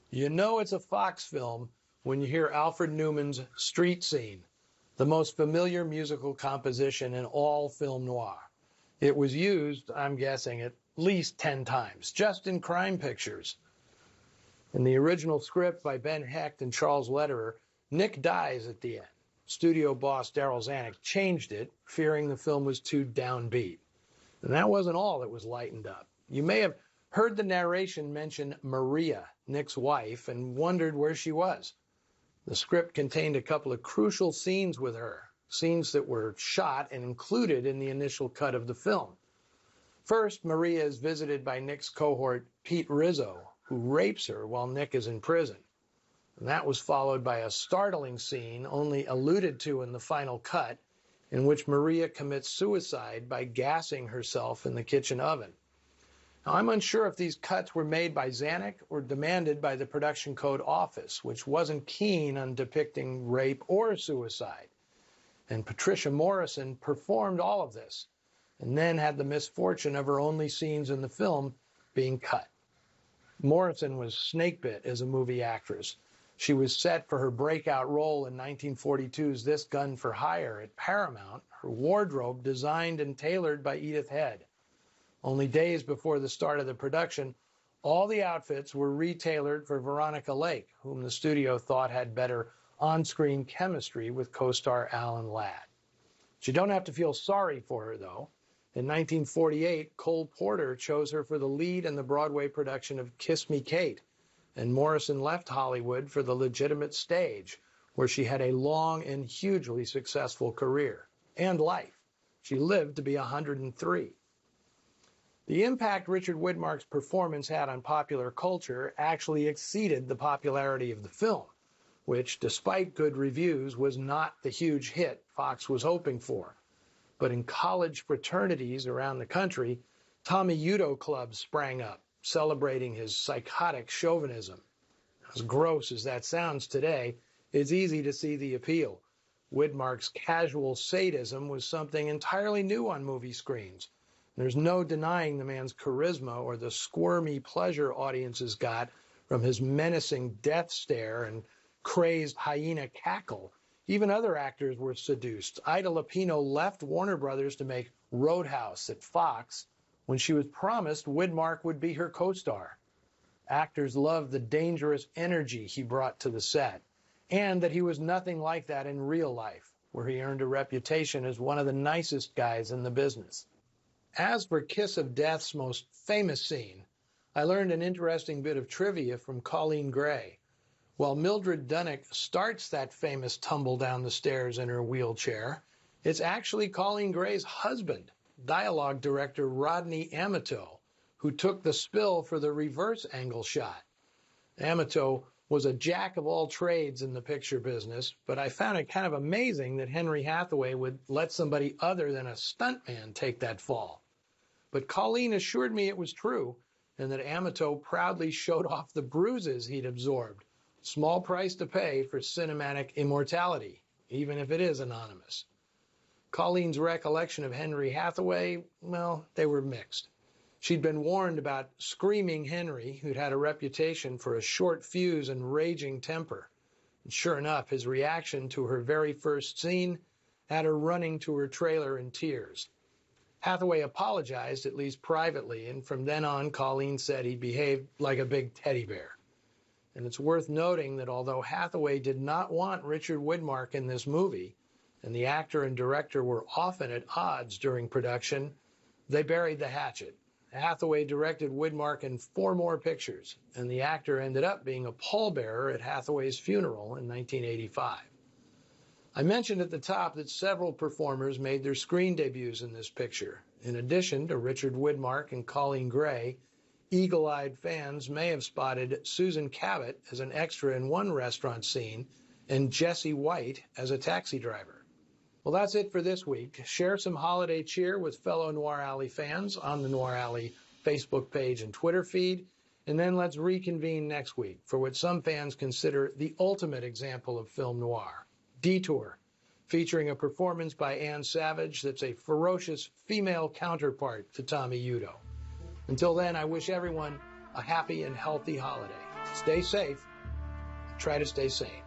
You know it's a Fox film when you hear Alfred Newman's Street Scene, the most familiar musical composition in all film noir. It was used, I'm guessing, at least 10 times, just in crime pictures. In the original script by Ben Hecht and Charles Lederer, Nick dies at the end. Studio boss Darryl Zanuck changed it, fearing the film was too downbeat. And that wasn't all that was lightened up. You may have heard the narration mention Maria, Nick's wife, and wondered where she was. The script contained a couple of crucial scenes with her, scenes that were shot and included in the initial cut of the film. First, Maria is visited by Nick's cohort, Pete Rizzo, who rapes her while Nick is in prison. And that was followed by a startling scene only alluded to in the final cut, in which Maria commits suicide by gassing herself in the kitchen oven. Now, I'm unsure if these cuts were made by Zanuck or demanded by the Production Code Office, which wasn't keen on depicting rape or suicide. And Patricia Morrison performed all of this, and then had the misfortune of her only scenes in the film being cut. Morrison was snakebit as a movie actress. She was set for her breakout role in 1942's This Gun for Hire at Paramount, her wardrobe designed and tailored by Edith Head. Only days before the start of the production, all the outfits were retailored for Veronica Lake, whom the studio thought had better on-screen chemistry with co-star Alan Ladd. You don't have to feel sorry for her, though. In 1948, Cole Porter chose her for the lead in the Broadway production of Kiss Me, Kate, and Morrison left Hollywood for the legitimate stage, where she had a long and hugely successful career and life. She lived to be 103. The impact Richard Widmark's performance had on popular culture actually exceeded the popularity of the film, which, despite good reviews, was not the huge hit Fox was hoping for. But in college fraternities around the country, Tommy Udo clubs sprang up, celebrating his psychotic chauvinism. As gross as that sounds today, it's easy to see the appeal. Widmark's casual sadism was something entirely new on movie screens. There's no denying the man's charisma or the squirmy pleasure audiences got from his menacing death stare and crazed hyena cackle. Even other actors were seduced. Ida Lupino left Warner Brothers to make Roadhouse at Fox when she was promised Widmark would be her co-star. Actors loved the dangerous energy he brought to the set, and that he was nothing like that in real life, where he earned a reputation as one of the nicest guys in the business. As for Kiss of Death's most famous scene, I learned an interesting bit of trivia from Colleen Gray. While Mildred Dunnick starts that famous tumble down the stairs in her wheelchair, it's actually Colleen Gray's husband, dialogue director Rodney Amato, who took the spill for the reverse angle shot. Amato was a jack of all trades in the picture business, but I found it kind of amazing that Henry Hathaway would let somebody other than a stuntman take that fall. But Colleen assured me it was true, and that Amato proudly showed off the bruises he'd absorbed. Small price to pay for cinematic immortality, even if it is anonymous. Colleen's recollection of Henry Hathaway, well, they were mixed. She'd been warned about Screaming Henry, who'd had a reputation for a short fuse and raging temper. And sure enough, his reaction to her very first scene had her running to her trailer in tears. Hathaway apologized, at least privately, and from then on, Colleen said he behaved like a big teddy bear. And it's worth noting that although Hathaway did not want Richard Widmark in this movie, and the actor and director were often at odds during production, they buried the hatchet. Hathaway directed Widmark in 4 more pictures, and the actor ended up being a pallbearer at Hathaway's funeral in 1985. I mentioned at the top that several performers made their screen debuts in this picture. In addition to Richard Widmark and Colleen Gray, eagle-eyed fans may have spotted Susan Cabot as an extra in one restaurant scene and Jesse White as a taxi driver. Well, that's it for this week. Share some holiday cheer with fellow Noir Alley fans on the Noir Alley Facebook page and Twitter feed, and then let's reconvene next week for what some fans consider the ultimate example of film noir, Detour, featuring a performance by Ann Savage that's a ferocious female counterpart to Tommy Udo. Until then, I wish everyone a happy and healthy holiday. Stay safe. Try to stay sane.